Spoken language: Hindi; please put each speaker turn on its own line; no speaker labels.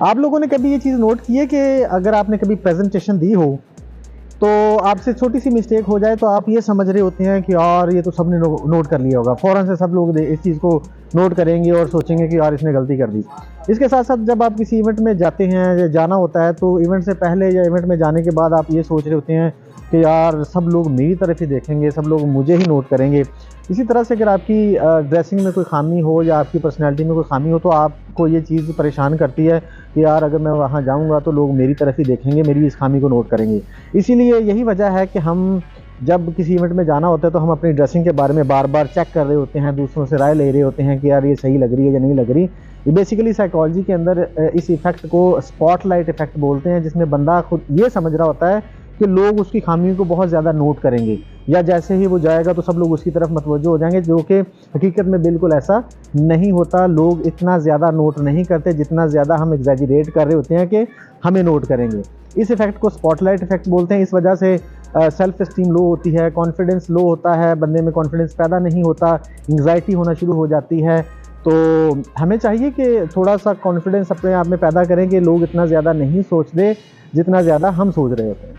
आप लोगों ने कभी ये चीज़ नोट की है कि अगर आपने कभी प्रेजेंटेशन दी हो तो आपसे छोटी सी मिस्टेक हो जाए तो आप ये समझ रहे होते हैं कि यार ये तो सबने नोट कर लिया होगा, फ़ौरन से सब लोग इस चीज़ को नोट करेंगे और सोचेंगे कि यार इसने गलती कर दी। इसके साथ साथ जब आप किसी इवेंट में जाते हैं या जाना होता है तो इवेंट से पहले या इवेंट में जाने के बाद आप ये सोच रहे होते हैं कि यार सब लोग मेरी तरफ ही देखेंगे, सब लोग मुझे ही नोट करेंगे। इसी तरह से अगर आपकी ड्रेसिंग में कोई खामी हो या आपकी पर्सनैलिटी में कोई खामी हो तो आपको ये चीज़ परेशान करती है कि यार अगर मैं वहाँ जाऊँगा तो लोग मेरी तरफ ही देखेंगे, मेरी इस खामी को नोट करेंगे। इसीलिए यही वजह है कि हम जब किसी इवेंट में जाना होता है तो हम अपनी ड्रेसिंग के बारे में बार बार चेक कर रहे होते हैं, दूसरों से राय ले रहे होते हैं कि यार ये सही लग रही है या नहीं लग रही। ये बेसिकली साइकोलॉजी के अंदर इस इफ़ेक्ट को स्पॉटलाइट इफ़ेक्ट बोलते हैं, जिसमें बंदा खुद ये समझ रहा होता है कि लोग उसकी खामियों को बहुत ज़्यादा नोट करेंगे या जैसे ही वो जाएगा तो सब लोग उसकी तरफ मतवज्जो हो जाएंगे, जो कि हकीकत में बिल्कुल ऐसा नहीं होता। लोग इतना ज़्यादा नोट नहीं करते जितना ज़्यादा हम एग्जैजरेट कर रहे होते हैं कि हमें नोट करेंगे। इस इफ़ेक्ट को स्पॉटलाइट इफ़ेक्ट बोलते हैं। इस वजह से सेल्फ एस्टीम लो होती है, कॉन्फिडेंस लो होता है, बंदे में कॉन्फिडेंस पैदा नहीं होता, एंग्जाइटी होना शुरू हो जाती है। तो हमें चाहिए कि थोड़ा सा कॉन्फिडेंस अपने आप में पैदा करें कि लोग इतना ज़्यादा नहीं सोचते जितना ज़्यादा हम सोच रहे होते हैं।